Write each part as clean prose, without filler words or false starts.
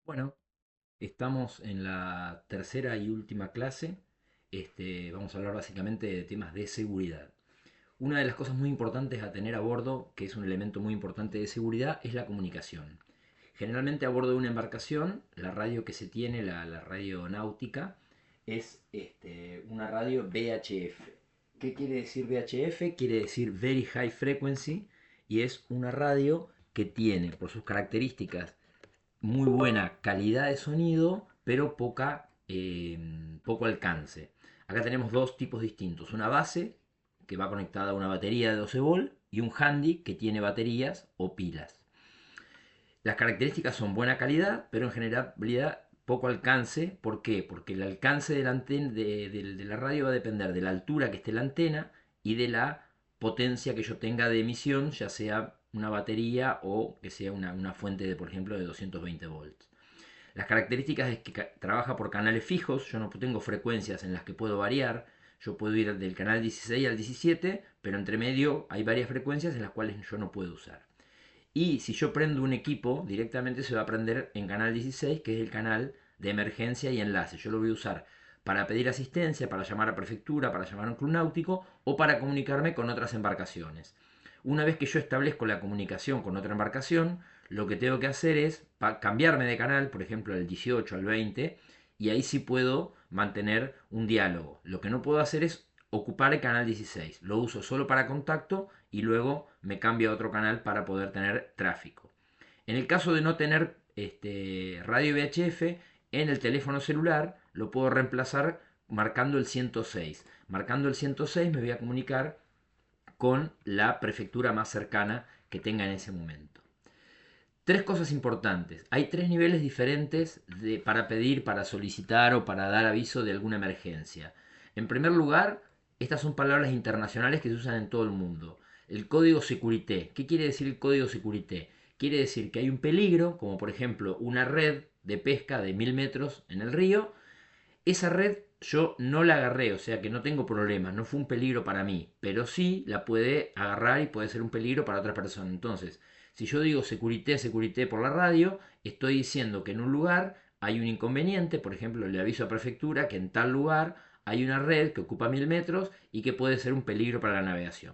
Bueno, estamos en la tercera y última clase. Vamos a hablar básicamente de temas de seguridad. Una de las cosas muy importantes a tener a bordo, que es un elemento muy importante de seguridad, es la comunicación. Generalmente a bordo de una embarcación, la radio que se tiene, la radio náutica, es una radio VHF. ¿Qué quiere decir VHF? Quiere decir Very High Frequency y es una radio que tiene, por sus características, muy buena calidad de sonido, pero poco alcance. Acá tenemos dos tipos distintos. Una base, que va conectada a una batería de 12 volt, y un handy, que tiene baterías o pilas. Las características son buena calidad, pero en generalidad poco alcance. ¿Por qué? Porque el alcance de la, de la radio va a depender de la altura que esté la antena y de la potencia que yo tenga de emisión, ya sea una batería o que sea una fuente de, por ejemplo, de 220 volts. Las características es que trabaja por canales fijos, yo no tengo frecuencias en las que puedo variar, yo puedo ir del canal 16 al 17, pero entre medio hay varias frecuencias en las cuales yo no puedo usar. Y si yo prendo un equipo, directamente se va a prender en canal 16, que es el canal de emergencia y enlace. Yo lo voy a usar para pedir asistencia, para llamar a prefectura, para llamar a un club náutico o para comunicarme con otras embarcaciones. Una vez que yo establezco la comunicación con otra embarcación, lo que tengo que hacer es cambiarme de canal, por ejemplo, del 18 al 20, y ahí sí puedo mantener un diálogo. Lo que no puedo hacer es ocupar el canal 16. Lo uso solo para contacto y luego me cambio a otro canal para poder tener tráfico. En el caso de no tener radio VHF, en el teléfono celular lo puedo reemplazar marcando el 106. Marcando el 106 me voy a comunicar con la prefectura más cercana que tenga en ese momento. Tres cosas importantes. Hay tres niveles diferentes para pedir, para solicitar o para dar aviso de alguna emergencia. En primer lugar, estas son palabras internacionales que se usan en todo el mundo. El código Securité. ¿Qué quiere decir el código Securité? Quiere decir que hay un peligro, como por ejemplo una red de pesca de 1000 metros en el río. Esa red yo no la agarré, o sea que no tengo problemas, no fue un peligro para mí, pero sí la puede agarrar y puede ser un peligro para otra persona. Entonces, si yo digo securité, securité por la radio, estoy diciendo que en un lugar hay un inconveniente, por ejemplo, le aviso a prefectura que en tal lugar hay una red que ocupa 1000 metros y que puede ser un peligro para la navegación.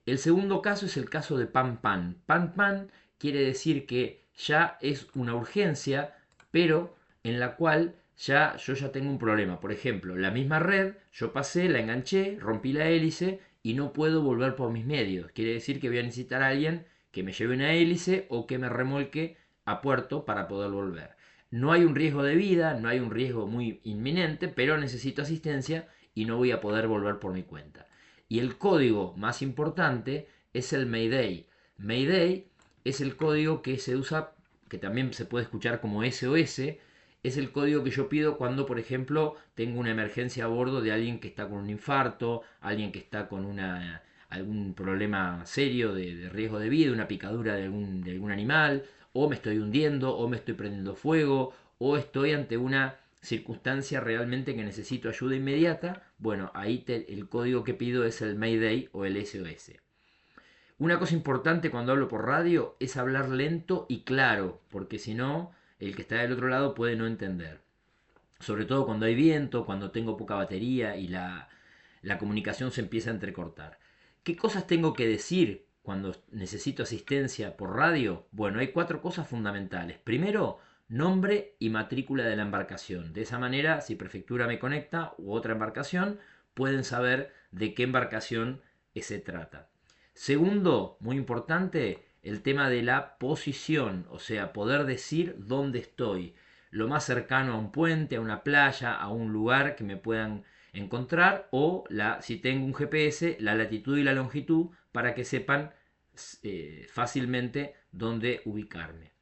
El segundo caso es el caso de pan pan. Pan pan quiere decir que ya es una urgencia, pero en la cual yo ya tengo un problema. Por ejemplo, la misma red, yo pasé, la enganché, rompí la hélice y no puedo volver por mis medios. Quiere decir que voy a necesitar a alguien que me lleve una hélice o que me remolque a puerto para poder volver. No hay un riesgo de vida, no hay un riesgo muy inminente, pero necesito asistencia y no voy a poder volver por mi cuenta. Y el código más importante es el Mayday. Mayday es el código que se usa, que también se puede escuchar como SOS. Es el código que yo pido cuando, por ejemplo, tengo una emergencia a bordo de alguien que está con un infarto, alguien que está con algún problema serio de riesgo de vida, una picadura de algún animal, o me estoy hundiendo, o me estoy prendiendo fuego, o estoy ante una circunstancia realmente que necesito ayuda inmediata. Bueno, ahí el código que pido es el Mayday o el SOS. Una cosa importante cuando hablo por radio es hablar lento y claro, porque si no, el que está del otro lado puede no entender. Sobre todo cuando hay viento, cuando tengo poca batería y la comunicación se empieza a entrecortar. ¿Qué cosas tengo que decir cuando necesito asistencia por radio? Bueno, hay cuatro cosas fundamentales. Primero, nombre y matrícula de la embarcación. De esa manera, si prefectura me conecta u otra embarcación, pueden saber de qué embarcación se trata. Segundo, muy importante, el tema de la posición, o sea, poder decir dónde estoy, lo más cercano a un puente, a una playa, a un lugar que me puedan encontrar, o si tengo un GPS, la latitud y la longitud para que sepan fácilmente dónde ubicarme.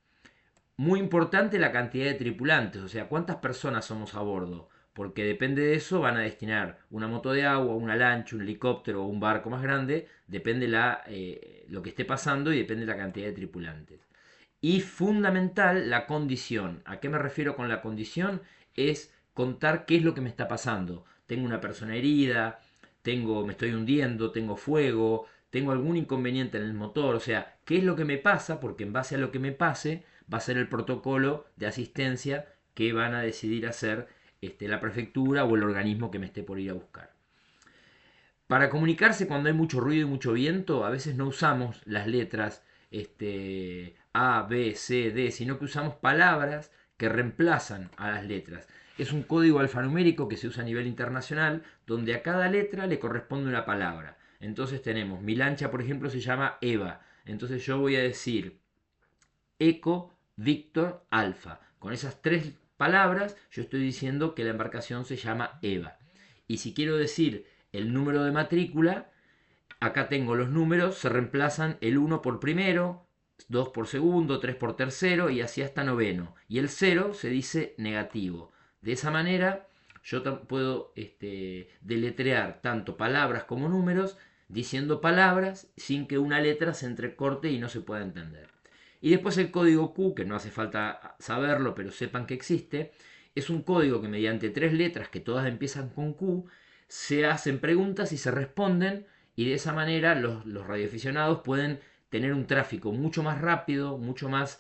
Muy importante la cantidad de tripulantes, o sea, cuántas personas somos a bordo, porque depende de eso van a destinar una moto de agua, una lancha, un helicóptero o un barco más grande, depende lo que esté pasando y depende la cantidad de tripulantes. Y fundamental la condición. ¿A qué me refiero con la condición? Es contar qué es lo que me está pasando. Tengo una persona herida, me estoy hundiendo, tengo fuego, tengo algún inconveniente en el motor, o sea, qué es lo que me pasa, porque en base a lo que me pase va a ser el protocolo de asistencia que van a decidir hacer la prefectura o el organismo que me esté por ir a buscar. Para comunicarse cuando hay mucho ruido y mucho viento, a veces no usamos las letras A, B, C, D, sino que usamos palabras que reemplazan a las letras. Es un código alfanumérico que se usa a nivel internacional, donde a cada letra le corresponde una palabra. Entonces tenemos, mi lancha, por ejemplo, se llama Eva. Entonces yo voy a decir Eco, Víctor, Alfa. Con esas tres palabras yo estoy diciendo que la embarcación se llama Eva. Y si quiero decir el número de matrícula, acá tengo los números, se reemplazan el 1 por primero, 2 por segundo, 3 por tercero y así hasta noveno. Y el 0 se dice negativo. De esa manera yo puedo deletrear tanto palabras como números diciendo palabras sin que una letra se entrecorte y no se pueda entender. Y después el código Q, que no hace falta saberlo, pero sepan que existe, es un código que mediante tres letras que todas empiezan con Q, se hacen preguntas y se responden, y de esa manera los radioaficionados pueden tener un tráfico mucho más rápido, mucho más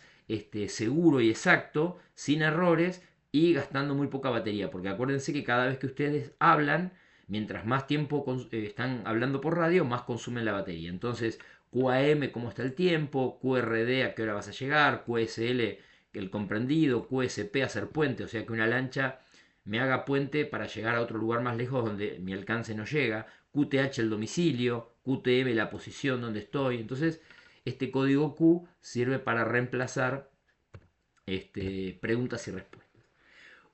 seguro y exacto, sin errores y gastando muy poca batería, porque acuérdense que cada vez que ustedes hablan, mientras más tiempo están hablando por radio, más consumen la batería. Entonces, QAM, cómo está el tiempo, QRD, a qué hora vas a llegar, QSL, el comprendido, QSP, hacer puente, o sea que una lancha me haga puente para llegar a otro lugar más lejos donde mi alcance no llega, QTH el domicilio, QTM la posición donde estoy. Entonces, este código Q sirve para reemplazar preguntas y respuestas.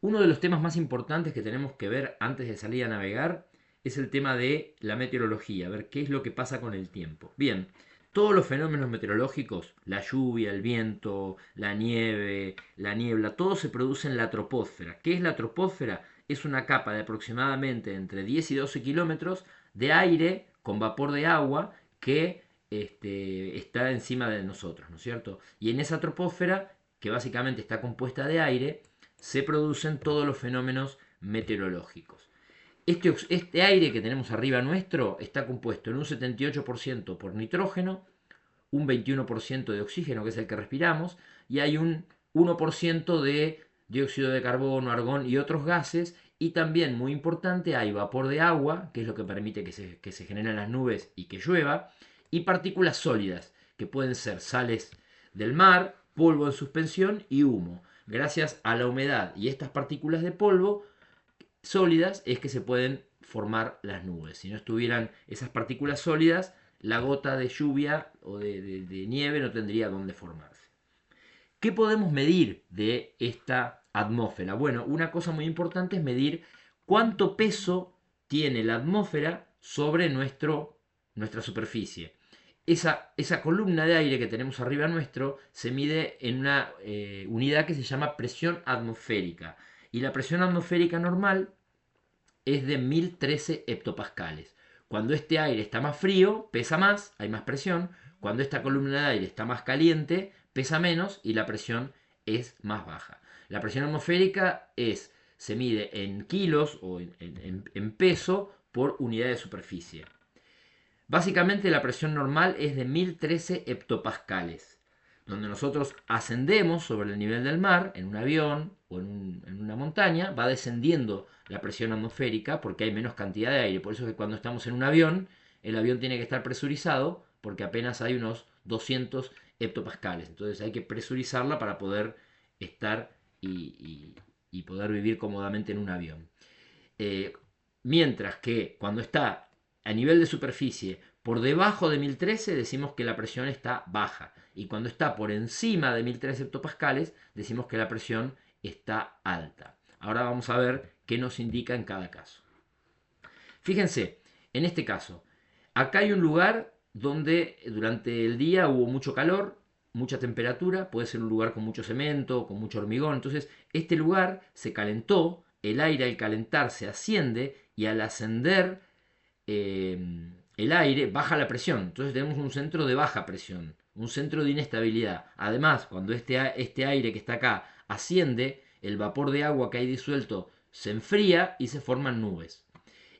Uno de los temas más importantes que tenemos que ver antes de salir a navegar es el tema de la meteorología, ver qué es lo que pasa con el tiempo. Bien, todos los fenómenos meteorológicos, la lluvia, el viento, la nieve, la niebla, todo se produce en la troposfera. ¿Qué es la troposfera? Es una capa de aproximadamente entre 10 y 12 kilómetros de aire con vapor de agua que está encima de nosotros, ¿no es cierto? Y en esa troposfera, que básicamente está compuesta de aire, se producen todos los fenómenos meteorológicos. Este aire que tenemos arriba nuestro está compuesto en un 78% por nitrógeno, un 21% de oxígeno, que es el que respiramos, y hay un 1% de dióxido de carbono, argón y otros gases, y también, muy importante, hay vapor de agua, que es lo que permite que se generen las nubes y que llueva, y partículas sólidas, que pueden ser sales del mar, polvo en suspensión y humo. Gracias a la humedad y estas partículas de polvo sólidas es que se pueden formar las nubes. Si no estuvieran esas partículas sólidas, la gota de lluvia o de nieve no tendría dónde formarse. ¿Qué podemos medir de esta atmósfera? Bueno, una cosa muy importante es medir cuánto peso tiene la atmósfera sobre nuestra superficie. Esa columna de aire que tenemos arriba nuestro se mide en una unidad que se llama presión atmosférica. Y la presión atmosférica normal es de 1013 hectopascales. Cuando este aire está más frío, pesa más, hay más presión. Cuando esta columna de aire está más caliente, pesa menos y la presión es más baja. La presión atmosférica se mide en kilos o en peso por unidad de superficie. Básicamente la presión normal es de 1013 hectopascales, donde nosotros ascendemos sobre el nivel del mar en un avión o en una montaña, va descendiendo la presión atmosférica porque hay menos cantidad de aire. Por eso es que cuando estamos en un avión, el avión tiene que estar presurizado porque apenas hay unos 200 hectopascales. Entonces hay que presurizarla para poder estar y poder vivir cómodamente en un avión. Mientras que cuando está a nivel de superficie por debajo de 1013 decimos que la presión está baja. Y cuando está por encima de 1013 hectopascales decimos que la presión está alta. Ahora vamos a ver qué nos indica en cada caso. Fíjense, en este caso, acá hay un lugar donde durante el día hubo mucho calor, mucha temperatura, puede ser un lugar con mucho cemento, con mucho hormigón. Entonces, este lugar se calentó, el aire al calentarse asciende y al ascender el aire baja la presión. Entonces tenemos un centro de baja presión, un centro de inestabilidad. Además, cuando este aire que está acá asciende, el vapor de agua que hay disuelto se enfría y se forman nubes.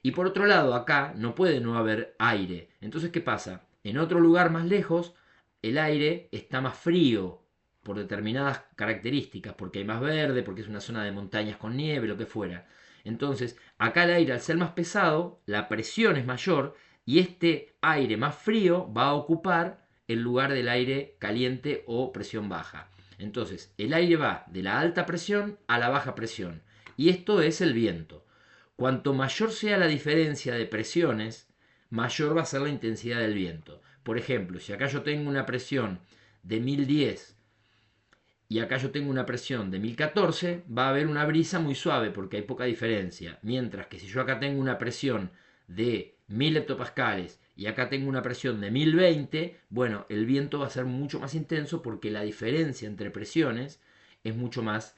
Y por otro lado, acá no puede no haber aire. Entonces, ¿qué pasa? En otro lugar más lejos, el aire está más frío por determinadas características, porque hay más verde, porque es una zona de montañas con nieve, lo que fuera. Entonces, acá el aire al ser más pesado, la presión es mayor y este aire más frío va a ocupar el lugar del aire caliente o presión baja. Entonces, el aire va de la alta presión a la baja presión. Y esto es el viento. Cuanto mayor sea la diferencia de presiones, mayor va a ser la intensidad del viento. Por ejemplo, si acá yo tengo una presión de 1010 y acá yo tengo una presión de 1014, va a haber una brisa muy suave porque hay poca diferencia. Mientras que si yo acá tengo una presión de 1000 hectopascales y acá tengo una presión de 1020, bueno, el viento va a ser mucho más intenso porque la diferencia entre presiones es mucho más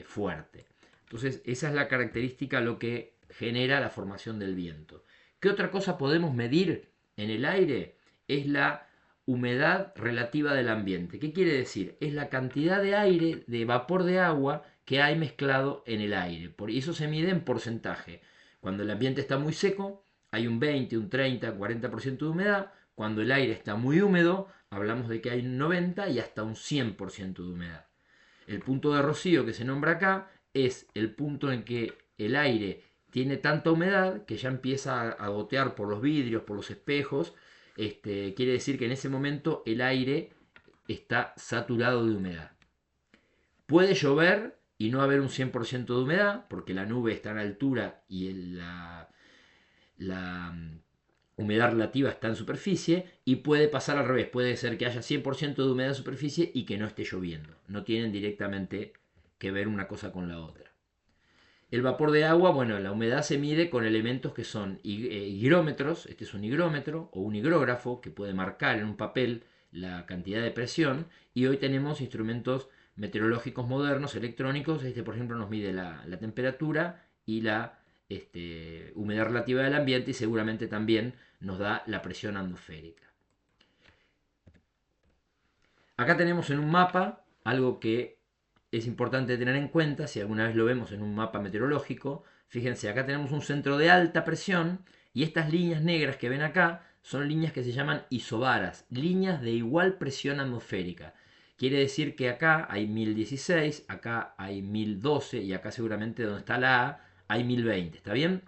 fuerte. Entonces, esa es la característica, lo que genera la formación del viento. ¿Qué otra cosa podemos medir en el aire? Es la humedad relativa del ambiente. ¿Qué quiere decir? Es la cantidad de aire, de vapor de agua que hay mezclado en el aire. Por eso se mide en porcentaje. Cuando el ambiente está muy seco, hay un 20, un 30, 40% de humedad. Cuando el aire está muy húmedo, hablamos de que hay un 90 y hasta un 100% de humedad. El punto de rocío que se nombra acá es el punto en que el aire tiene tanta humedad que ya empieza a gotear por los vidrios, por los espejos. Quiere decir que en ese momento el aire está saturado de humedad. Puede llover y no haber un 100% de humedad, porque la nube está en altura y la humedad relativa está en superficie, y puede pasar al revés. Puede ser que haya 100% de humedad en superficie y que no esté lloviendo. No tienen directamente que ver una cosa con la otra. El vapor de agua, bueno, la humedad se mide con elementos que son higrómetros, este es un higrómetro o un higrógrafo que puede marcar en un papel la cantidad de presión, y hoy tenemos instrumentos meteorológicos modernos, electrónicos, este por ejemplo nos mide la temperatura y la humedad relativa del ambiente, y seguramente también nos da la presión atmosférica. Acá tenemos en un mapa algo que es importante tener en cuenta si alguna vez lo vemos en un mapa meteorológico. Fíjense, acá tenemos un centro de alta presión y estas líneas negras que ven acá son líneas que se llaman isobaras, líneas de igual presión atmosférica. Quiere decir que acá hay 1016, acá hay 1012 y acá seguramente donde está la A hay 1020, ¿está bien?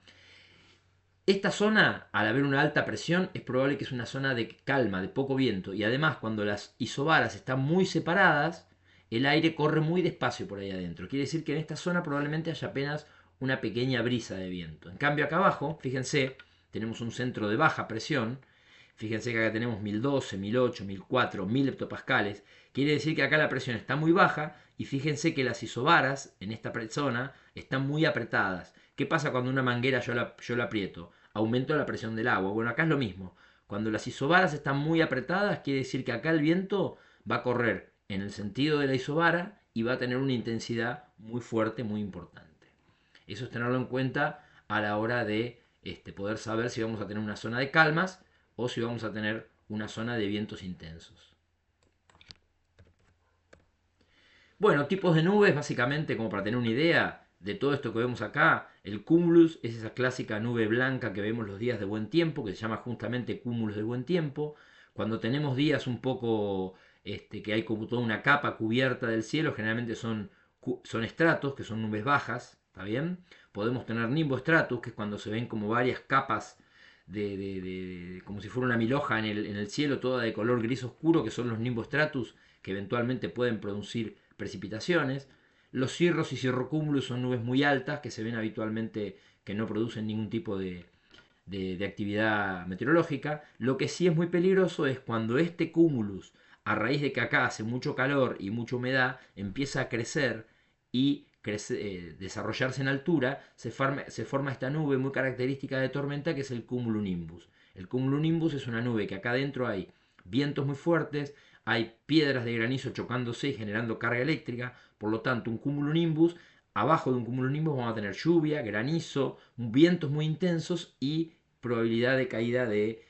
Esta zona, al haber una alta presión, es probable que es una zona de calma, de poco viento. Y además, cuando las isobaras están muy separadas, el aire corre muy despacio por ahí adentro. Quiere decir que en esta zona probablemente haya apenas una pequeña brisa de viento. En cambio, acá abajo, fíjense, tenemos un centro de baja presión. Fíjense que acá tenemos 1012, 1008, 1004, 1000 hectopascales. Quiere decir que acá la presión está muy baja y fíjense que las isobaras en esta zona están muy apretadas. ¿Qué pasa cuando una manguera yo la aprieto? Aumento la presión del agua. Bueno, acá es lo mismo. Cuando las isobaras están muy apretadas, quiere decir que acá el viento va a correr en el sentido de la isobara y va a tener una intensidad muy fuerte, muy importante. Eso es tenerlo en cuenta a la hora de poder saber si vamos a tener una zona de calmas o si vamos a tener una zona de vientos intensos. Bueno, tipos de nubes, básicamente, como para tener una idea de todo esto que vemos acá, el cumulus es esa clásica nube blanca que vemos los días de buen tiempo, que se llama justamente cúmulos de buen tiempo. Cuando tenemos días un poco que hay como toda una capa cubierta del cielo, generalmente son estratos, que son nubes bajas, ¿está bien? Podemos tener nimboestratus, que es cuando se ven como varias capas como si fuera una milhoja en el cielo, toda de color gris oscuro, que son los nimboestratus, que eventualmente pueden producir precipitaciones. Los cirros y cirrocúmulos son nubes muy altas que se ven habitualmente, que no producen ningún tipo de actividad meteorológica. Lo que sí es muy peligroso es cuando este cúmulus, a raíz de que acá hace mucho calor y mucha humedad, empieza a crecer y desarrollarse en altura, se forma esta nube muy característica de tormenta que es el cumulonimbus. El cumulonimbus es una nube que acá adentro hay vientos muy fuertes, hay piedras de granizo chocándose y generando carga eléctrica. Por lo tanto, un cumulonimbus, abajo de un cumulonimbus vamos a tener lluvia, granizo, vientos muy intensos y probabilidad de caída de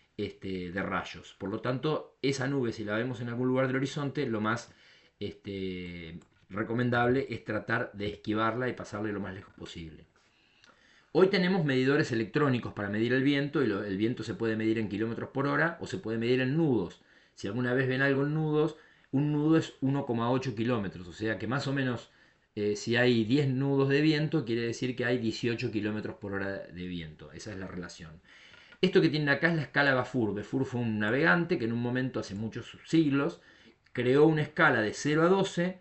rayos. Por lo tanto, esa nube, si la vemos en algún lugar del horizonte, lo más recomendable es tratar de esquivarla y pasarle lo más lejos posible. Hoy tenemos medidores electrónicos para medir el viento, y el viento se puede medir en kilómetros por hora o se puede medir en nudos. Si alguna vez ven algo en nudos, un nudo es 1,8 kilómetros, o sea que más o menos si hay 10 nudos de viento, quiere decir que hay 18 kilómetros por hora de viento. Esa es la relación. Esto que tienen acá es la escala Beaufort. Beaufort fue un navegante que en un momento, hace muchos siglos, creó una escala de 0 a 12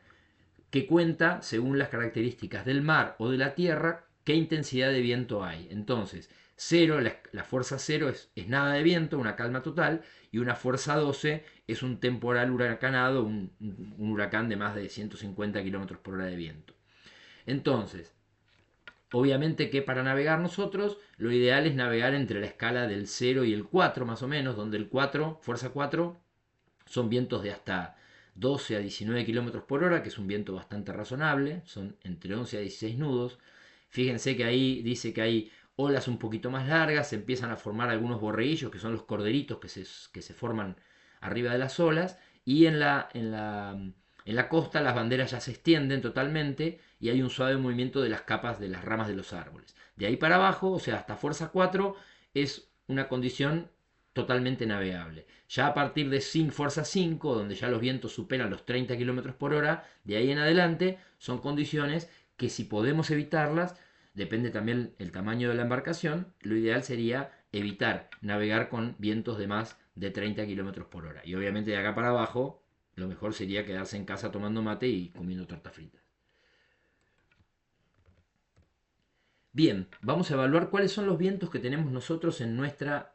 que cuenta, según las características del mar o de la tierra, qué intensidad de viento hay. Entonces, 0, la fuerza 0 es nada de viento, una calma total, y una fuerza 12 es un temporal huracanado, un huracán de más de 150 kilómetros por hora de viento. Entonces, obviamente que para navegar nosotros, lo ideal es navegar entre la escala del 0 y el 4 más o menos, donde el 4, fuerza 4, son vientos de hasta 12 a 19 kilómetros por hora, que es un viento bastante razonable, son entre 11 a 16 nudos. Fíjense que ahí dice que hay olas un poquito más largas, se empiezan a formar algunos borreguillos, que son los corderitos que se forman arriba de las olas, y en la costa las banderas ya se extienden totalmente y hay un suave movimiento de las capas de las ramas de los árboles. De ahí para abajo, o sea, hasta fuerza 4, es una condición totalmente navegable. Ya a partir de fuerza 5, donde ya los vientos superan los 30 kilómetros por hora, de ahí en adelante son condiciones que si podemos evitarlas, depende también el tamaño de la embarcación, lo ideal sería evitar navegar con vientos de más de 30 kilómetros por hora. Y obviamente de acá para abajo, lo mejor sería quedarse en casa tomando mate y comiendo tortas fritas. Bien, vamos a evaluar cuáles son los vientos que tenemos nosotros en nuestra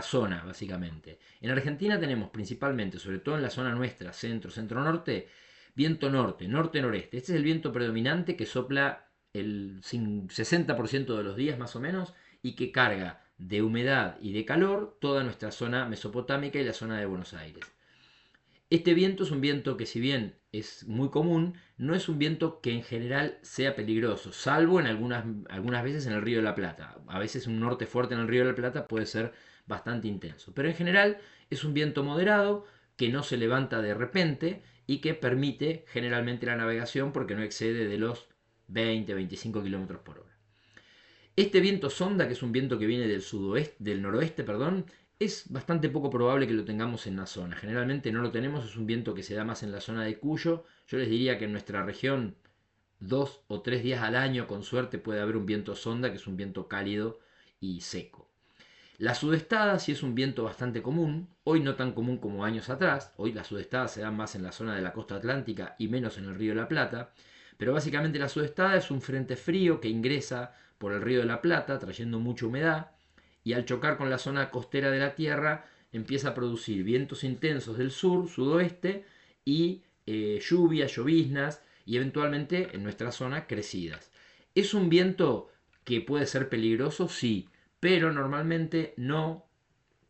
zona, básicamente. En Argentina tenemos principalmente, sobre todo en la zona nuestra, centro-norte, viento norte, norte-noreste. Este es el viento predominante que sopla el 60% de los días más o menos y que carga de humedad y de calor toda nuestra zona mesopotámica y la zona de Buenos Aires. Este viento es un viento que si bien es muy común, no es un viento que en general sea peligroso, salvo en algunas veces en el Río de la Plata. A veces un norte fuerte en el Río de la Plata puede ser bastante intenso, pero en general es un viento moderado que no se levanta de repente y que permite generalmente la navegación porque no excede de los 20-25 kilómetros por hora. Este viento sonda, que es un viento que viene del noroeste, perdón, es bastante poco probable que lo tengamos en la zona. Generalmente no lo tenemos, es un viento que se da más en la zona de Cuyo. Yo les diría que en nuestra región 2 o 3 días al año con suerte puede haber un viento sonda, que es un viento cálido y seco. La sudestada sí es un viento bastante común, hoy no tan común como años atrás, hoy la sudestada se da más en la zona de la costa atlántica y menos en el río de la Plata, pero básicamente la sudestada es un frente frío que ingresa por el río de la Plata trayendo mucha humedad y al chocar con la zona costera de la Tierra empieza a producir vientos intensos del sur, sudoeste y lluvias, lloviznas y eventualmente en nuestra zona crecidas. ¿Es un viento que puede ser peligroso? Sí, pero normalmente no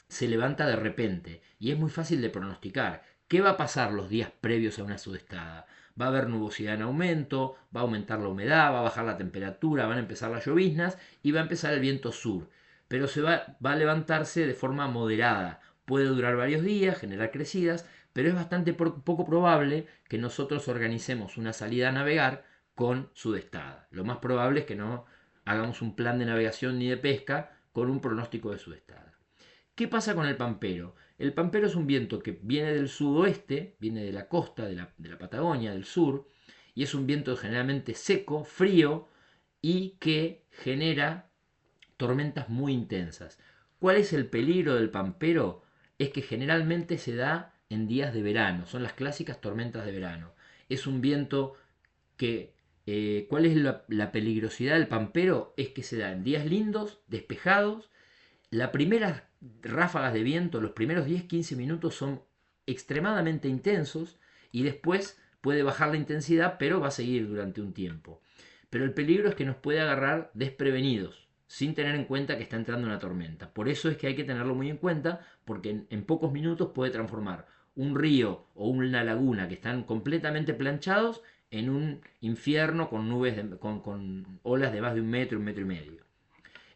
se levanta de repente y es muy fácil de pronosticar. ¿Qué va a pasar los días previos a una sudestada? Va a haber nubosidad en aumento, va a aumentar la humedad, va a bajar la temperatura, van a empezar las lloviznas y va a empezar el viento sur. Pero va a levantarse de forma moderada. Puede durar varios días, generar crecidas, pero es bastante poco probable que nosotros organicemos una salida a navegar con sudestada. Lo más probable es que no hagamos un plan de navegación ni de pesca con un pronóstico de sudestada. ¿Qué pasa con el pampero? El pampero es un viento que viene del sudoeste, viene de la costa, de la Patagonia, del sur, y es un viento generalmente seco, frío y que genera tormentas muy intensas. ¿Cuál es el peligro del pampero? Es que generalmente se da en días de verano, son las clásicas tormentas de verano. Es un viento que, ¿cuál es la peligrosidad del pampero? Es que se da en días lindos, despejados. Las primeras ráfagas de viento, los primeros 10-15 minutos son extremadamente intensos y después puede bajar la intensidad, pero va a seguir durante un tiempo. Pero el peligro es que nos puede agarrar desprevenidos, sin tener en cuenta que está entrando una tormenta. Por eso es que hay que tenerlo muy en cuenta, porque en pocos minutos puede transformar un río o una laguna que están completamente planchados en un infierno con nubes, con olas de más de 1 metro, 1 metro y medio.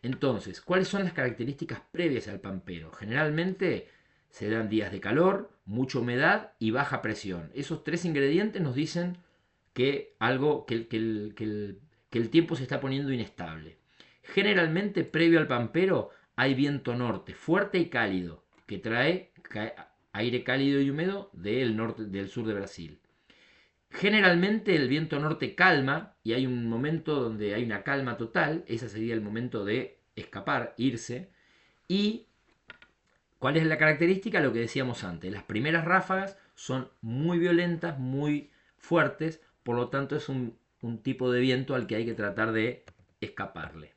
Entonces, ¿cuáles son las características previas al pampero? Generalmente se dan días de calor, mucha humedad y baja presión. Esos tres ingredientes nos dicen que el tiempo se está poniendo inestable. Generalmente, previo al pampero, hay viento norte, fuerte y cálido, que trae aire cálido y húmedo del norte, del sur de Brasil. Generalmente el viento norte calma y hay un momento donde hay una calma total, ese sería el momento de escapar, irse. ¿Y cuál es la característica? Lo que decíamos antes, las primeras ráfagas son muy violentas, muy fuertes, por lo tanto es un tipo de viento al que hay que tratar de escaparle.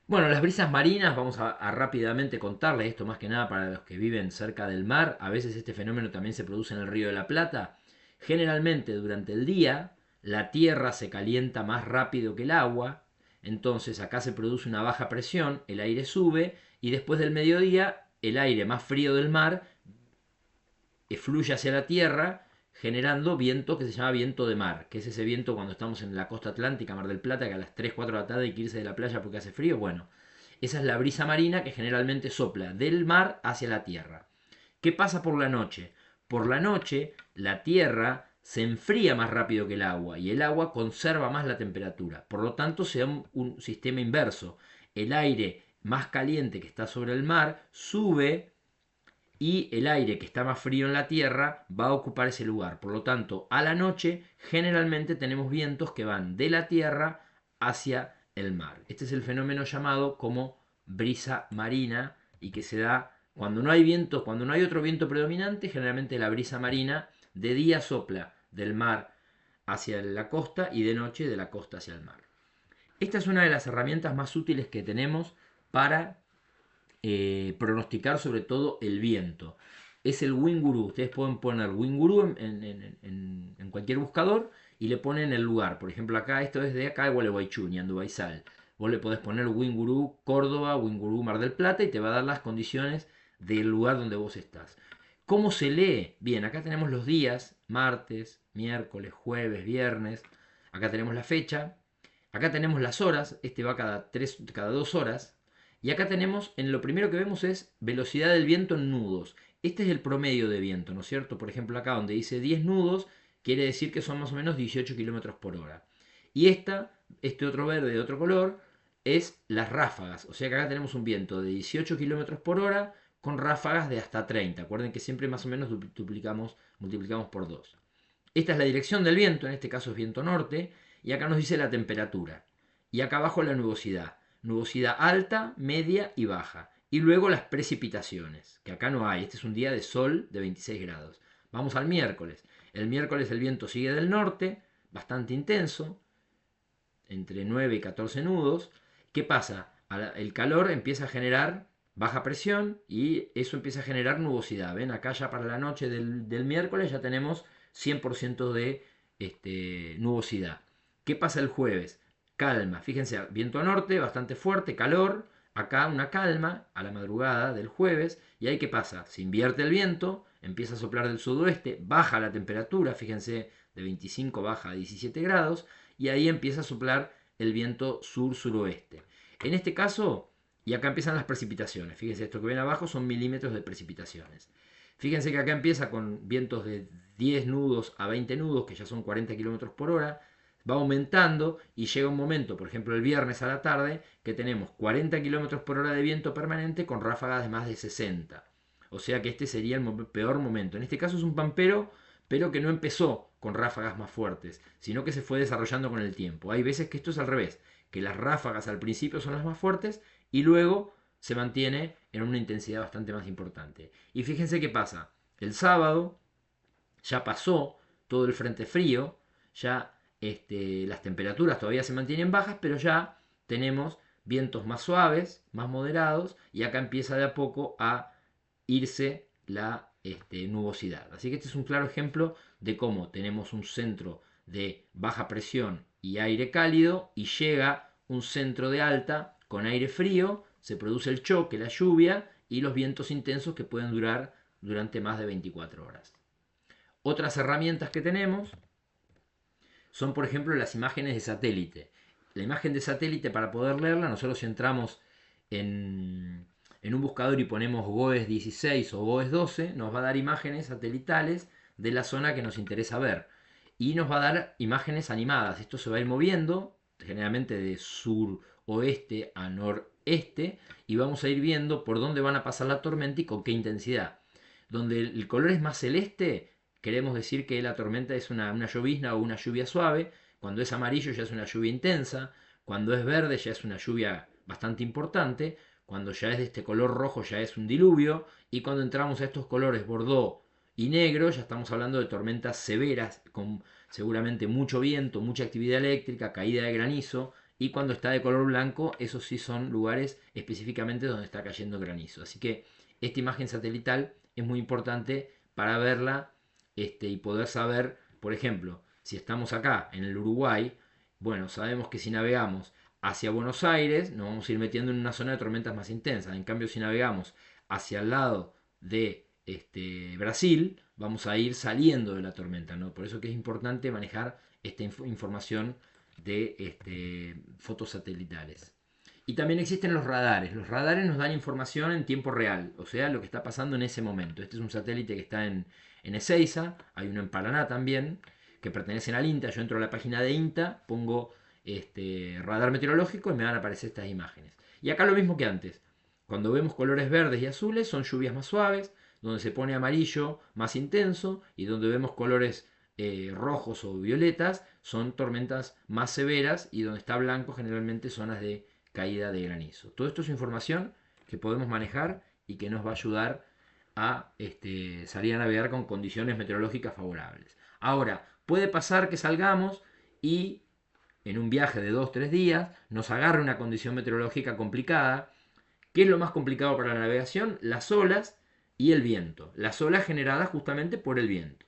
Bueno, las brisas marinas, vamos a rápidamente contarles esto más que nada para los que viven cerca del mar. A veces este fenómeno también se produce en el Río de la Plata. Generalmente durante el día la tierra se calienta más rápido que el agua, entonces acá se produce una baja presión, el aire sube y después del mediodía el aire más frío del mar fluye hacia la tierra generando viento que se llama viento de mar, que es ese viento cuando estamos en la costa atlántica, Mar del Plata, que a las 3 4 de la tarde hay que irse de la playa porque hace frío. Bueno, esa es la brisa marina que generalmente sopla del mar hacia la tierra. ¿Qué pasa por la noche? Por la noche la tierra se enfría más rápido que el agua y el agua conserva más la temperatura. Por lo tanto, se da un sistema inverso. El aire más caliente que está sobre el mar sube y el aire que está más frío en la tierra va a ocupar ese lugar. Por lo tanto, a la noche generalmente tenemos vientos que van de la tierra hacia el mar. Este es el fenómeno llamado como brisa marina y que se da cuando no hay viento, cuando no hay otro viento predominante. Generalmente la brisa marina de día sopla del mar hacia la costa y de noche de la costa hacia el mar. Esta es una de las herramientas más útiles que tenemos para pronosticar sobre todo el viento. Es el Winguru. Ustedes pueden poner Winguru en cualquier buscador y le ponen el lugar. Por ejemplo, acá esto es de acá de Gualeguaychú, Ñandubaizal. Vos le podés poner Winguru Córdoba, Winguru Mar del Plata y te va a dar las condiciones del lugar donde vos estás. ¿Cómo se lee? Bien, acá tenemos los días, martes, miércoles, jueves, viernes. Acá tenemos la fecha. Acá tenemos las horas. Este va cada 2 horas. Y acá tenemos, en lo primero que vemos es velocidad del viento en nudos. Este es el promedio de viento, ¿no es cierto? Por ejemplo, acá donde dice 10 nudos, quiere decir que son más o menos 18 kilómetros por hora. Y este otro verde de otro color, es las ráfagas. O sea que acá tenemos un viento de 18 kilómetros por hora con ráfagas de hasta 30. Acuerden que siempre más o menos multiplicamos por 2. Esta es la dirección del viento, en este caso es viento norte, y acá nos dice la temperatura. Y acá abajo la nubosidad. Nubosidad alta, media y baja. Y luego las precipitaciones, que acá no hay. Este es un día de sol de 26 grados. Vamos al miércoles. El miércoles el viento sigue del norte, bastante intenso, entre 9 y 14 nudos. ¿Qué pasa? El calor empieza a generar baja presión y eso empieza a generar nubosidad. ¿Ven? Acá ya para la noche del miércoles ya tenemos 100% de nubosidad. ¿Qué pasa el jueves? Calma, fíjense, viento norte, bastante fuerte, calor, acá una calma a la madrugada del jueves, y ahí qué pasa, se invierte el viento, empieza a soplar del sudoeste, baja la temperatura, fíjense, de 25 baja a 17 grados, y ahí empieza a soplar el viento sur-suroeste. En este caso, y acá empiezan las precipitaciones, fíjense, esto que ven abajo son milímetros de precipitaciones. Fíjense que acá empieza con vientos de 10 nudos a 20 nudos, que ya son 40 kilómetros por hora, va aumentando y llega un momento, por ejemplo el viernes a la tarde, que tenemos 40 km por hora de viento permanente con ráfagas de más de 60. O sea que este sería el peor momento. En este caso es un pampero, pero que no empezó con ráfagas más fuertes, sino que se fue desarrollando con el tiempo. Hay veces que esto es al revés, que las ráfagas al principio son las más fuertes y luego se mantiene en una intensidad bastante más importante. Y fíjense qué pasa. El sábado ya pasó todo el frente frío, ya las temperaturas todavía se mantienen bajas, pero ya tenemos vientos más suaves, más moderados, y acá empieza de a poco a irse la nubosidad. Así que este es un claro ejemplo de cómo tenemos un centro de baja presión y aire cálido y llega un centro de alta con aire frío, se produce el choque, la lluvia y los vientos intensos que pueden durar durante más de 24 horas. Otras herramientas que tenemos son, por ejemplo, las imágenes de satélite. La imagen de satélite, para poder leerla, nosotros si entramos en un buscador y ponemos GOES 16 o GOES 12, nos va a dar imágenes satelitales de la zona que nos interesa ver. Y nos va a dar imágenes animadas. Esto se va a ir moviendo, generalmente de sur-oeste a noreste, y vamos a ir viendo por dónde van a pasar la tormenta y con qué intensidad. Donde el color es más celeste, queremos decir que la tormenta es una llovizna o una lluvia suave. Cuando es amarillo ya es una lluvia intensa. Cuando es verde ya es una lluvia bastante importante. Cuando ya es de este color rojo ya es un diluvio. Y cuando entramos a estos colores bordeaux y negro ya estamos hablando de tormentas severas con seguramente mucho viento, mucha actividad eléctrica, caída de granizo. Y cuando está de color blanco, esos sí son lugares específicamente donde está cayendo granizo. Así que esta imagen satelital es muy importante para verla y poder saber, por ejemplo, si estamos acá en el Uruguay, bueno, sabemos que si navegamos hacia Buenos Aires nos vamos a ir metiendo en una zona de tormentas más intensas. En cambio, si navegamos hacia el lado de Brasil, vamos a ir saliendo de la tormenta, ¿no? Por eso que es importante manejar esta información de fotos satelitales. Y también existen los radares. Los radares nos dan información en tiempo real, o sea, lo que está pasando en ese momento. Este es un satélite que está en Ezeiza, hay uno en Paraná también, que pertenecen al INTA. Yo entro a la página de INTA, pongo radar meteorológico y me van a aparecer estas imágenes. Y acá lo mismo que antes. Cuando vemos colores verdes y azules son lluvias más suaves, donde se pone amarillo más intenso y donde vemos colores rojos o violetas son tormentas más severas y donde está blanco generalmente zonas de caída de granizo. Todo esto es información que podemos manejar y que nos va a ayudar a salir a navegar con condiciones meteorológicas favorables. Ahora, puede pasar que salgamos y en un viaje de 2-3 días nos agarre una condición meteorológica complicada. ¿Qué es lo más complicado para la navegación? Las olas y el viento. Las olas generadas justamente por el viento.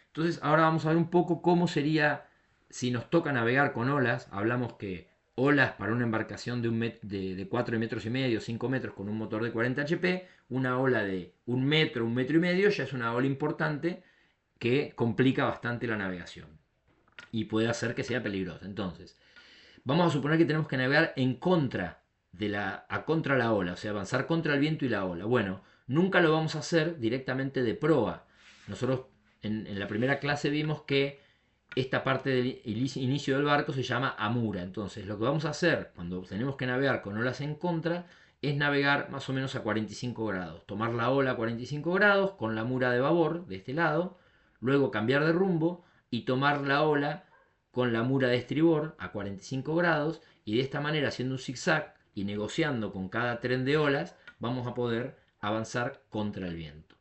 Entonces ahora vamos a ver un poco cómo sería si nos toca navegar con olas. Hablamos que olas para una embarcación de 4 metros y medio, 5 metros con un motor de 40 HP, una ola de 1 metro y medio ya es una ola importante que complica bastante la navegación y puede hacer que sea peligrosa. Entonces, vamos a suponer que tenemos que navegar en contra contra la ola, o sea, avanzar contra el viento y la ola. Bueno, nunca lo vamos a hacer directamente de proa. Nosotros en la primera clase vimos que esta parte del inicio del barco se llama amura. Entonces, lo que vamos a hacer cuando tenemos que navegar con olas en contra es navegar más o menos a 45 grados. Tomar la ola a 45 grados con la amura de babor de este lado, luego cambiar de rumbo y tomar la ola con la amura de estribor a 45 grados y de esta manera haciendo un zigzag y negociando con cada tren de olas vamos a poder avanzar contra el viento.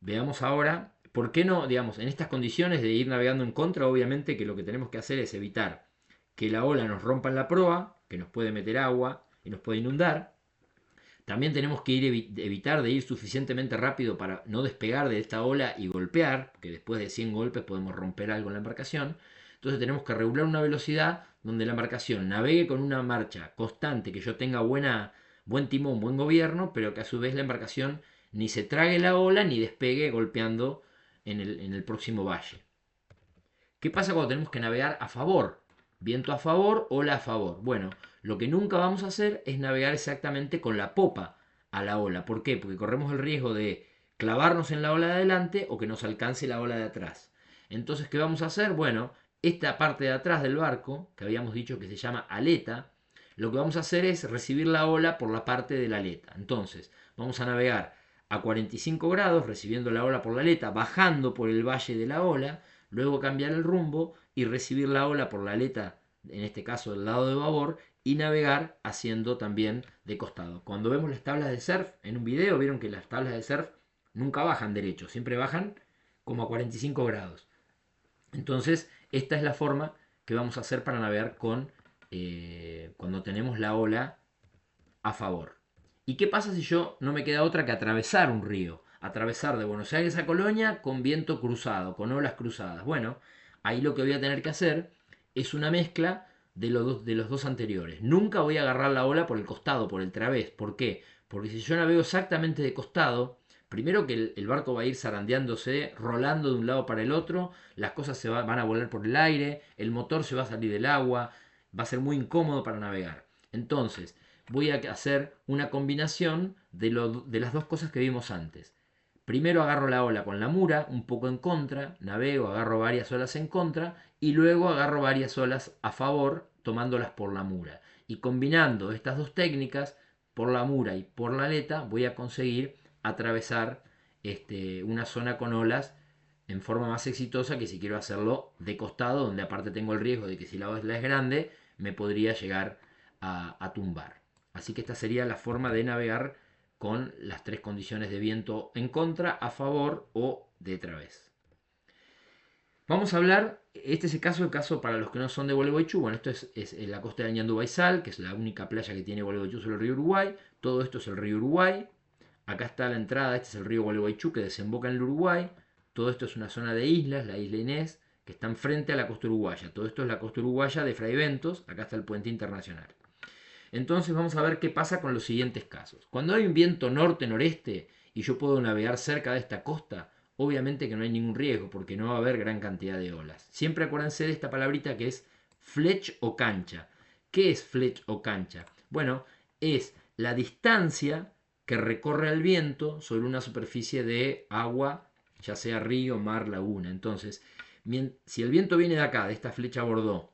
Veamos ahora, ¿por qué no, digamos, en estas condiciones de ir navegando en contra? Obviamente que lo que tenemos que hacer es evitar que la ola nos rompa en la proa, que nos puede meter agua y nos puede inundar. También tenemos que evitar de ir suficientemente rápido para no despegar de esta ola y golpear, porque después de 100 golpes podemos romper algo en la embarcación. Entonces tenemos que regular una velocidad donde la embarcación navegue con una marcha constante, que yo tenga buen timón, buen gobierno, pero que a su vez la embarcación ni se trague la ola ni despegue golpeando en el próximo valle. ¿Qué pasa cuando tenemos que navegar a favor? Viento a favor, ola a favor. Bueno, lo que nunca vamos a hacer es navegar exactamente con la popa a la ola. ¿Por qué? Porque corremos el riesgo de clavarnos en la ola de adelante o que nos alcance la ola de atrás. Entonces, ¿qué vamos a hacer? Bueno, esta parte de atrás del barco, que habíamos dicho que se llama aleta, lo que vamos a hacer es recibir la ola por la parte de la aleta. Entonces, vamos a navegar a 45 grados, recibiendo la ola por la aleta, bajando por el valle de la ola, luego cambiar el rumbo y recibir la ola por la aleta, en este caso del lado de babor, y navegar haciendo también de costado. Cuando vemos las tablas de surf en un video, vieron que las tablas de surf nunca bajan derecho, siempre bajan como a 45 grados. Entonces, esta es la forma que vamos a hacer para navegar cuando tenemos la ola a favor. ¿Y qué pasa si yo no me queda otra que atravesar un río? Atravesar de Buenos Aires a Colonia con viento cruzado, con olas cruzadas. Bueno, ahí lo que voy a tener que hacer es una mezcla de los dos anteriores. Nunca voy a agarrar la ola por el costado, por el través. ¿Por qué? Porque si yo navego exactamente de costado, primero que el barco va a ir zarandeándose, rolando de un lado para el otro, las cosas van a volar por el aire, el motor se va a salir del agua, va a ser muy incómodo para navegar. Entonces, voy a hacer una combinación de las dos cosas que vimos antes. Primero agarro la ola con la mura, un poco en contra, navego, agarro varias olas en contra y luego agarro varias olas a favor tomándolas por la mura. Y combinando estas dos técnicas, por la mura y por la aleta, voy a conseguir atravesar una zona con olas en forma más exitosa que si quiero hacerlo de costado, donde aparte tengo el riesgo de que si la ola es grande, me podría llegar a tumbar. Así que esta sería la forma de navegar con las tres condiciones de viento en contra, a favor o de través. Vamos a hablar, este es el caso para los que no son de Gualeguaychú. Bueno, esto es la costa de Ñandú Baizal, que es la única playa que tiene Gualeguaychú sobre el río Uruguay. Todo esto es el río Uruguay. Acá está la entrada, este es el río Gualeguaychú que desemboca en el Uruguay. Todo esto es una zona de islas, la isla Inés, que están frente a la costa uruguaya. Todo esto es la costa uruguaya de Fray Ventos. Acá está el puente internacional. Entonces vamos a ver qué pasa con los siguientes casos. Cuando hay un viento norte-noreste y yo puedo navegar cerca de esta costa, obviamente que no hay ningún riesgo porque no va a haber gran cantidad de olas. Siempre acuérdense de esta palabrita que es flech o cancha. ¿Qué es flech o cancha? Bueno, es la distancia que recorre el viento sobre una superficie de agua, ya sea río, mar, laguna. Entonces, si el viento viene de acá, de esta flecha Bordeaux,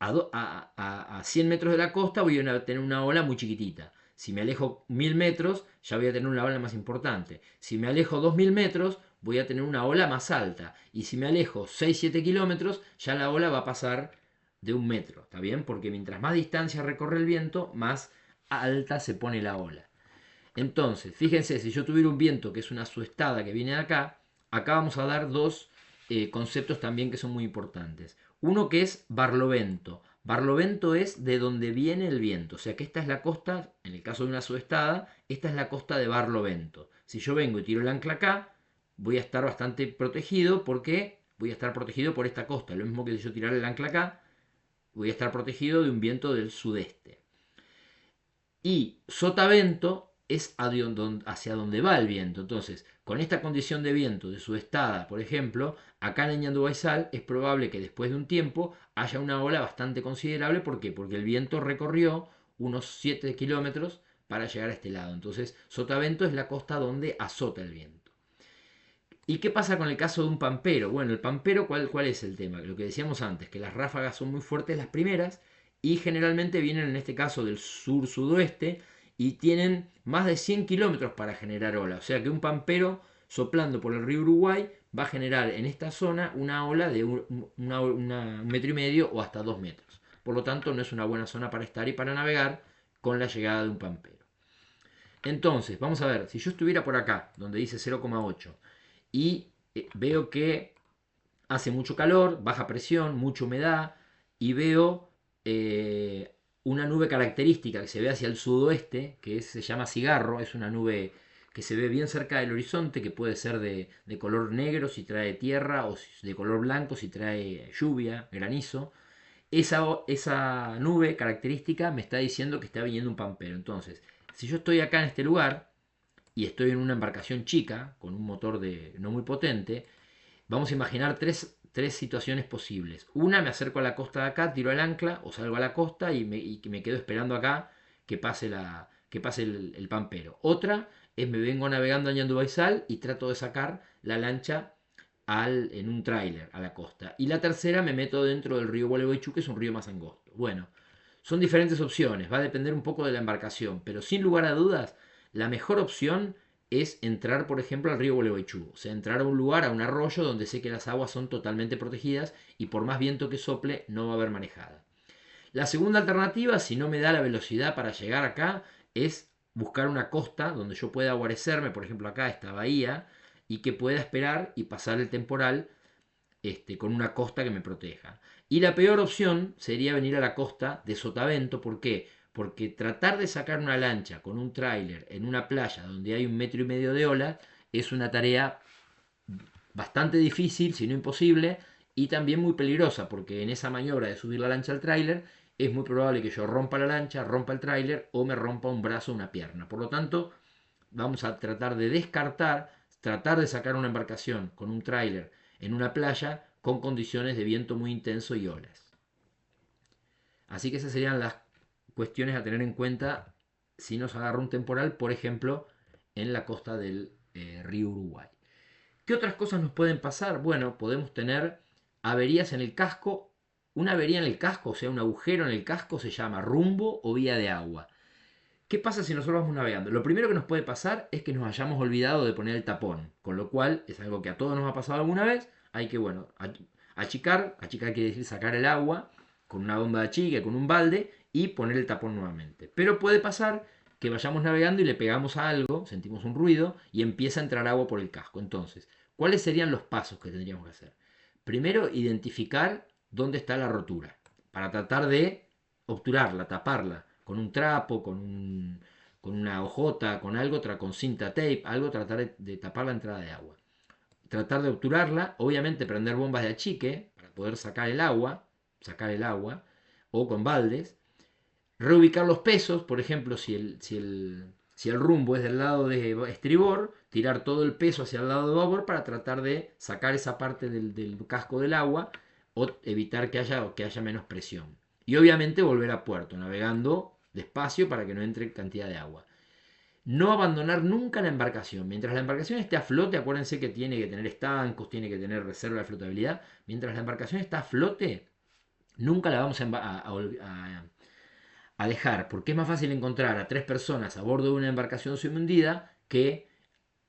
a 100 metros de la costa voy a tener una ola muy chiquitita. Si me alejo 1000 metros, ya voy a tener una ola más importante. Si me alejo 2000 metros, voy a tener una ola más alta. Y si me alejo 6-7 kilómetros, ya la ola va a pasar de 1 metro. ¿Está bien? Porque mientras más distancia recorre el viento, más alta se pone la ola. Entonces, fíjense, si yo tuviera un viento que es una suestada que viene de acá, acá vamos a dar dos conceptos también que son muy importantes. Uno que es barlovento. Barlovento es de donde viene el viento. O sea que esta es la costa, en el caso de una suestada, esta es la costa de barlovento. Si yo vengo y tiro el ancla acá, voy a estar bastante protegido porque voy a estar protegido por esta costa. Lo mismo que si yo tirara el ancla acá, voy a estar protegido de un viento del sudeste. Y sotavento es hacia donde va el viento. Entonces, con esta condición de viento de sudestada, por ejemplo, acá en Ñandú Baizal es probable que después de un tiempo haya una ola bastante considerable. ¿Por qué? Porque el viento recorrió unos 7 kilómetros para llegar a este lado. Entonces, sotavento es la costa donde azota el viento. ¿Y qué pasa con el caso de un pampero? Bueno, el pampero, ¿cuál es el tema? Lo que decíamos antes, que las ráfagas son muy fuertes las primeras y generalmente vienen en este caso del sur-sudoeste y tienen más de 100 kilómetros para generar ola. O sea que un pampero soplando por el río Uruguay va a generar en esta zona una ola de 1,5 metros o hasta 2 metros. Por lo tanto, no es una buena zona para estar y para navegar con la llegada de un pampero. Entonces, vamos a ver, si yo estuviera por acá, donde dice 0,8, y veo que hace mucho calor, baja presión, mucha humedad, y veo una nube característica que se ve hacia el sudoeste, se llama cigarro, es una nube que se ve bien cerca del horizonte, que puede ser de color negro si trae tierra, o de color blanco si trae lluvia, granizo. Esa nube característica me está diciendo que está viniendo un pampero. Entonces, si yo estoy acá en este lugar y estoy en una embarcación chica, con un motor no muy potente, vamos a imaginar tres situaciones posibles. Una, me acerco a la costa de acá, tiro el ancla o salgo a la costa y me quedo esperando acá que pase, el pampero. Otra es me vengo navegando a Ñandú Baizal y trato de sacar la lancha en un tráiler a la costa. Y la tercera, me meto dentro del río Gualeguaychú, que es un río más angosto. Bueno, son diferentes opciones, va a depender un poco de la embarcación, pero sin lugar a dudas, la mejor opción es entrar, por ejemplo, al río Gualeguaychú. O sea, entrar a un lugar, a un arroyo donde sé que las aguas son totalmente protegidas y por más viento que sople no va a haber manejada. La segunda alternativa, si no me da la velocidad para llegar acá, es buscar una costa donde yo pueda guarecerme, por ejemplo acá esta bahía, y que pueda esperar y pasar el temporal con una costa que me proteja. Y la peor opción sería venir a la costa de sotavento. ¿Por qué? Porque tratar de sacar una lancha con un tráiler en una playa donde hay 1,5 metros de ola es una tarea bastante difícil, si no imposible, y también muy peligrosa, porque en esa maniobra de subir la lancha al tráiler es muy probable que yo rompa la lancha, rompa el tráiler o me rompa un brazo o una pierna. Por lo tanto, vamos a tratar de descartar, tratar de sacar una embarcación con un tráiler en una playa con condiciones de viento muy intenso y olas. Así que esas serían las cuestiones a tener en cuenta si nos agarra un temporal, por ejemplo, en la costa del río Uruguay. ¿Qué otras cosas nos pueden pasar? Bueno, podemos tener averías en el casco. Una avería en el casco, o sea, un agujero en el casco, se llama rumbo o vía de agua. ¿Qué pasa si nosotros vamos navegando? Lo primero que nos puede pasar es que nos hayamos olvidado de poner el tapón, con lo cual es algo que a todos nos ha pasado alguna vez. Hay que, bueno, achicar quiere decir sacar el agua con una bomba de achique, con un balde y poner el tapón nuevamente. Pero puede pasar que vayamos navegando y le pegamos a algo, sentimos un ruido y empieza a entrar agua por el casco. Entonces, ¿cuáles serían los pasos que tendríamos que hacer? Primero, identificar dónde está la rotura, para tratar de obturarla, taparla, con un trapo, con una hojota, con algo, con cinta tape, algo, tratar de tapar la entrada de agua. Tratar de obturarla, obviamente prender bombas de achique para poder sacar el agua, o con baldes. Reubicar los pesos, por ejemplo, si el rumbo es del lado de estribor, tirar todo el peso hacia el lado de babor para tratar de sacar esa parte del casco del agua o evitar que haya menos presión. Y obviamente volver a puerto, navegando despacio para que no entre cantidad de agua. No abandonar nunca la embarcación. Mientras la embarcación esté a flote, acuérdense que tiene que tener estancos, tiene que tener reserva de flotabilidad. Mientras la embarcación está a flote, nunca la vamos a dejar, porque es más fácil encontrar a 3 personas a bordo de una embarcación hundida que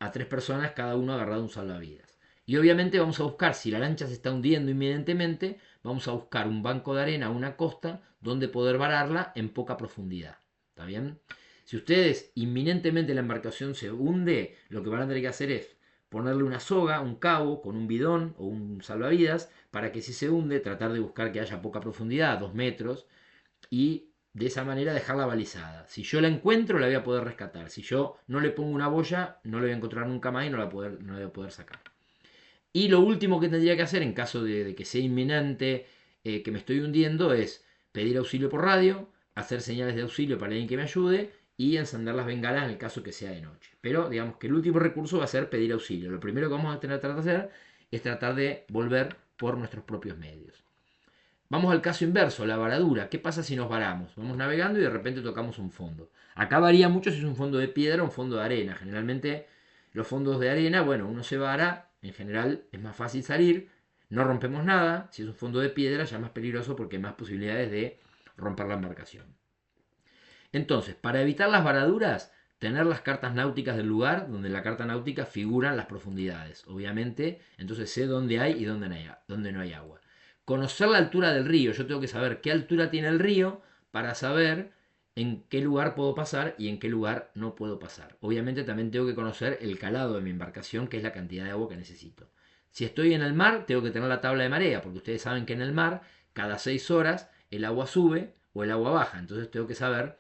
a 3 personas cada uno agarrado a un salvavidas. Y obviamente vamos a buscar, si la lancha se está hundiendo inminentemente, vamos a buscar un banco de arena, una costa, donde poder vararla en poca profundidad. ¿Está bien? Si ustedes inminentemente la embarcación se hunde, lo que van a tener que hacer es ponerle una soga, un cabo, con un bidón o un salvavidas, para que si se hunde, tratar de buscar que haya poca profundidad, 2 metros, y de esa manera dejarla balizada. Si yo la encuentro, la voy a poder rescatar. Si yo no le pongo una boya, no la voy a encontrar nunca más y no la voy a poder sacar. Y lo último que tendría que hacer en caso de que sea inminente, que me estoy hundiendo, es pedir auxilio por radio, hacer señales de auxilio para alguien que me ayude y encender las bengalas en el caso que sea de noche. Pero digamos que el último recurso va a ser pedir auxilio. Lo primero que vamos a tener que tratar de hacer es tratar de volver por nuestros propios medios. Vamos al caso inverso, la varadura. ¿Qué pasa si nos varamos? Vamos navegando y de repente tocamos un fondo. Acá varía mucho si es un fondo de piedra o un fondo de arena. Generalmente los fondos de arena, bueno, uno se vara, en general es más fácil salir, no rompemos nada. Si es un fondo de piedra ya es más peligroso porque hay más posibilidades de romper la embarcación. Entonces, para evitar las varaduras, tener las cartas náuticas del lugar, donde en la carta náutica figuran las profundidades. Obviamente, entonces sé dónde hay y dónde no hay agua. Conocer la altura del río. Yo tengo que saber qué altura tiene el río para saber en qué lugar puedo pasar y en qué lugar no puedo pasar. Obviamente también tengo que conocer el calado de mi embarcación, que es la cantidad de agua que necesito. Si estoy en el mar, tengo que tener la tabla de marea, porque ustedes saben que en el mar, cada 6 horas, el agua sube o el agua baja. Entonces tengo que saber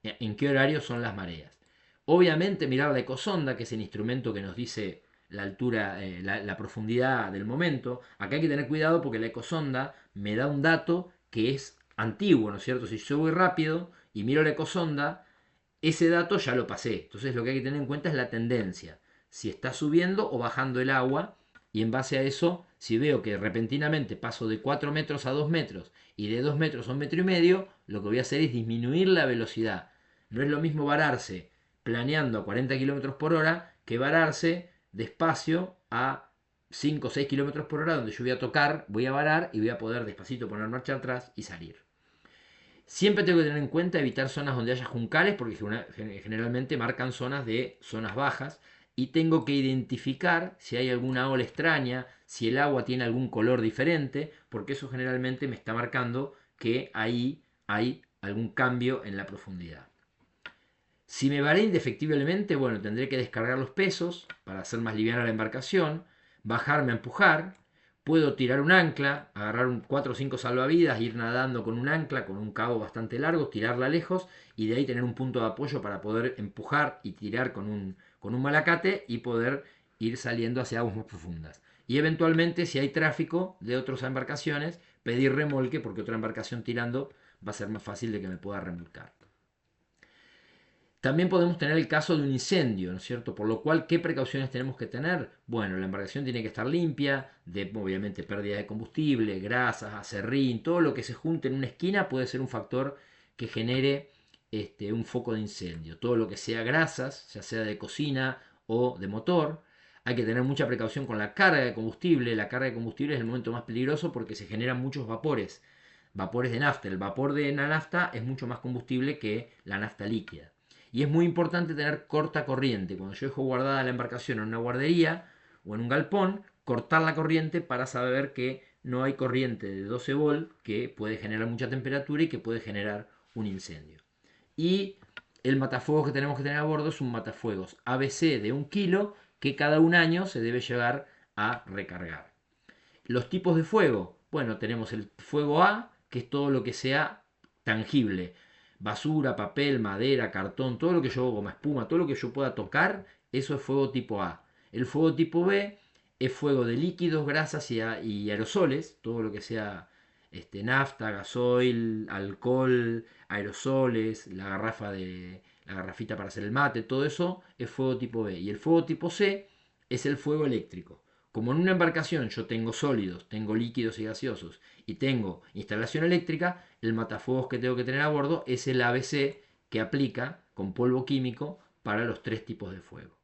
en qué horario son las mareas. Obviamente mirar la ecosonda, que es el instrumento que nos dice la altura, la profundidad del momento. Acá hay que tener cuidado porque la ecosonda me da un dato que es antiguo, ¿no es cierto? Si yo voy rápido y miro la ecosonda, ese dato ya lo pasé. Entonces lo que hay que tener en cuenta es la tendencia. Si está subiendo o bajando el agua. Y en base a eso, si veo que repentinamente paso de 4 metros a 2 metros y de 2 metros a 1,5 metros, lo que voy a hacer es disminuir la velocidad. No es lo mismo vararse planeando a 40 kilómetros por hora que vararse despacio a 5 o 6 kilómetros por hora, donde yo voy a tocar, voy a varar y voy a poder despacito poner marcha atrás y salir. Siempre tengo que tener en cuenta evitar zonas donde haya juncales, porque generalmente marcan zonas bajas, y tengo que identificar si hay alguna ola extraña, si el agua tiene algún color diferente, porque eso generalmente me está marcando que ahí hay algún cambio en la profundidad. Si me varé indefectiblemente, bueno, tendré que descargar los pesos para hacer más liviana la embarcación, bajarme a empujar. Puedo tirar un ancla, agarrar 4 o 5 salvavidas, ir nadando con un ancla, con un cabo bastante largo, tirarla lejos y de ahí tener un punto de apoyo para poder empujar y tirar con un malacate y poder ir saliendo hacia aguas más profundas. Y eventualmente, si hay tráfico de otras embarcaciones, pedir remolque porque otra embarcación tirando va a ser más fácil de que me pueda remolcar. También podemos tener el caso de un incendio, ¿no es cierto? Por lo cual, ¿qué precauciones tenemos que tener? Bueno, la embarcación tiene que estar limpia, de obviamente pérdida de combustible, grasas, acerrín, todo lo que se junte en una esquina puede ser un factor que genere un foco de incendio. Todo lo que sea grasas, ya sea de cocina o de motor. Hay que tener mucha precaución con la carga de combustible. La carga de combustible es el momento más peligroso porque se generan muchos vapores vapores de nafta. El vapor de la nafta es mucho más combustible que la nafta líquida. Y es muy importante tener corta corriente. Cuando yo dejo guardada la embarcación en una guardería o en un galpón, cortar la corriente para saber que no hay corriente de 12 volt que puede generar mucha temperatura y que puede generar un incendio. Y el matafuegos que tenemos que tener a bordo es un matafuegos ABC de 1 kilo que cada un año se debe llevar a recargar. Los tipos de fuego, bueno, tenemos el fuego A, que es todo lo que sea tangible. Basura, papel, madera, cartón, todo lo que yo, goma espuma, todo lo que yo pueda tocar, eso es fuego tipo A. El fuego tipo B es fuego de líquidos, grasas y aerosoles, todo lo que sea nafta, gasoil, alcohol, aerosoles, la garrafita para hacer el mate, todo eso es fuego tipo B. Y el fuego tipo C es el fuego eléctrico. Como en una embarcación yo tengo sólidos, tengo líquidos y gaseosos y tengo instalación eléctrica, el matafuegos que tengo que tener a bordo es el ABC que aplica con polvo químico para los 3 tipos de fuego.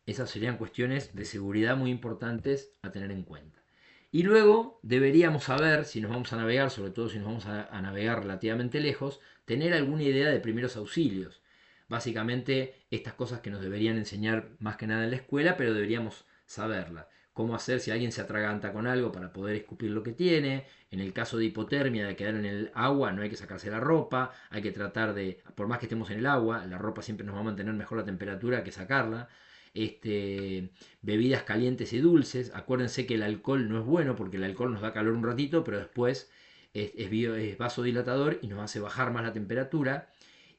Esas serían cuestiones de seguridad muy importantes a tener en cuenta. Y luego deberíamos saber, si nos vamos a navegar, sobre todo si nos vamos a navegar relativamente lejos, tener alguna idea de primeros auxilios. Básicamente estas cosas que nos deberían enseñar más que nada en la escuela, pero deberíamos saberlas. Cómo hacer si alguien se atraganta con algo para poder escupir lo que tiene. En el caso de hipotermia, de quedar en el agua, no hay que sacarse la ropa. Hay que tratar de, por más que estemos en el agua, la ropa siempre nos va a mantener mejor la temperatura que sacarla. Bebidas calientes y dulces. Acuérdense que el alcohol no es bueno porque el alcohol nos da calor un ratito, pero después es vasodilatador y nos hace bajar más la temperatura.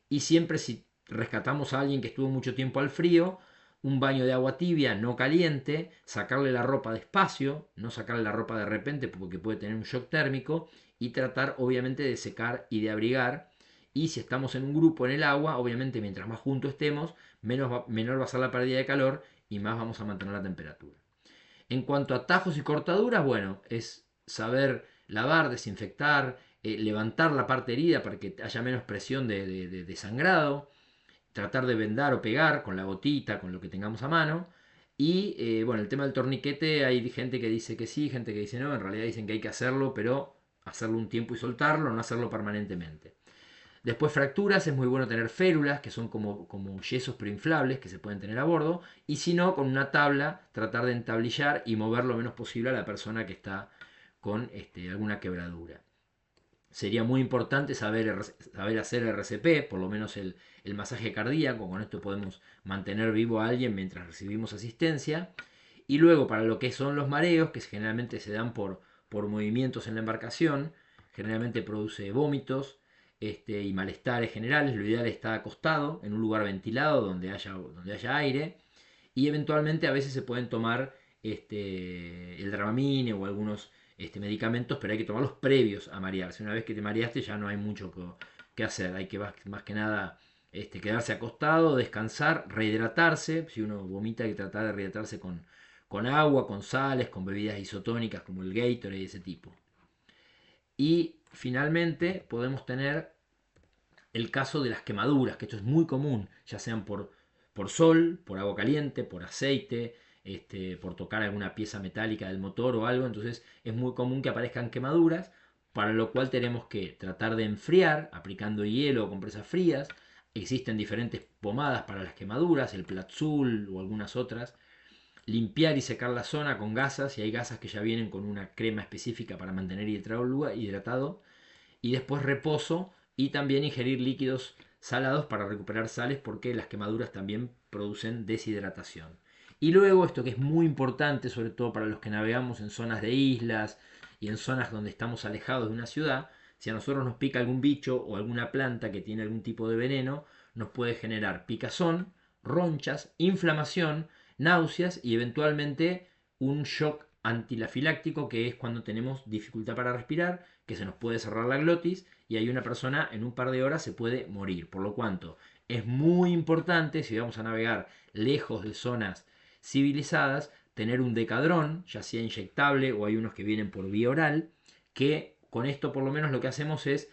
Y siempre si rescatamos a alguien que estuvo mucho tiempo al frío, un baño de agua tibia, no caliente, sacarle la ropa despacio, no sacarle la ropa de repente porque puede tener un shock térmico y tratar obviamente de secar y de abrigar. Y si estamos en un grupo en el agua, obviamente mientras más juntos estemos, menor va a ser la pérdida de calor y más vamos a mantener la temperatura. En cuanto a tajos y cortaduras, bueno, es saber lavar, desinfectar, levantar la parte herida para que haya menos presión de sangrado, tratar de vendar o pegar con la gotita, con lo que tengamos a mano. Y bueno, el tema del torniquete, hay gente que dice que sí, gente que dice no, en realidad dicen que hay que hacerlo, pero hacerlo un tiempo y soltarlo, no hacerlo permanentemente. Después fracturas, es muy bueno tener férulas, que son como yesos preinflables que se pueden tener a bordo. Y si no, con una tabla, tratar de entablillar y mover lo menos posible a la persona que está con alguna quebradura. Sería muy importante saber hacer RCP, por lo menos el masaje cardíaco. Con esto podemos mantener vivo a alguien mientras recibimos asistencia. Y luego, para lo que son los mareos, que generalmente se dan por movimientos en la embarcación, generalmente produce vómitos y malestares generales. Lo ideal está acostado en un lugar ventilado donde haya aire. Y eventualmente a veces se pueden tomar el Dramamine o algunos medicamentos, pero hay que tomarlos previos a marearse. Una vez que te mareaste ya no hay mucho que hacer. Hay que más que nada quedarse acostado, descansar, rehidratarse. Si uno vomita hay que tratar de rehidratarse con agua, con sales, con bebidas isotónicas como el Gatorade y ese tipo. Y finalmente podemos tener el caso de las quemaduras, que esto es muy común, ya sean por sol, por agua caliente, por aceite, por tocar alguna pieza metálica del motor o algo. Entonces es muy común que aparezcan quemaduras, para lo cual tenemos que tratar de enfriar aplicando hielo o compresas frías. Existen diferentes pomadas para las quemaduras, el Platzul o algunas otras. Limpiar y secar la zona con gasas, y hay gasas que ya vienen con una crema específica para mantener hidratado. Y después reposo y también ingerir líquidos salados para recuperar sales porque las quemaduras también producen deshidratación. Y luego esto que es muy importante, sobre todo para los que navegamos en zonas de islas y en zonas donde estamos alejados de una ciudad, si a nosotros nos pica algún bicho o alguna planta que tiene algún tipo de veneno, nos puede generar picazón, ronchas, inflamación, náuseas y eventualmente un shock antilafiláctico, que es cuando tenemos dificultad para respirar, que se nos puede cerrar la glotis y hay una persona en un par de horas se puede morir. Por lo cuanto es muy importante, si vamos a navegar lejos de zonas civilizadas, tener un decadrón, ya sea inyectable o hay unos que vienen por vía oral, que con esto por lo menos lo que hacemos es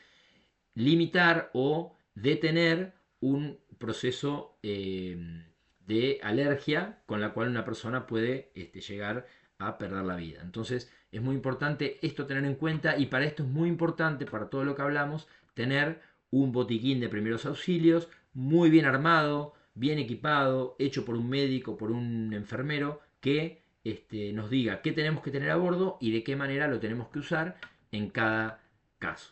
limitar o detener un proceso de alergia con la cual una persona puede llegar a perder la vida. Entonces es muy importante esto tener en cuenta y para esto es muy importante, para todo lo que hablamos, tener un botiquín de primeros auxilios muy bien armado, bien equipado, hecho por un médico, por un enfermero que nos diga qué tenemos que tener a bordo y de qué manera lo tenemos que usar en cada caso.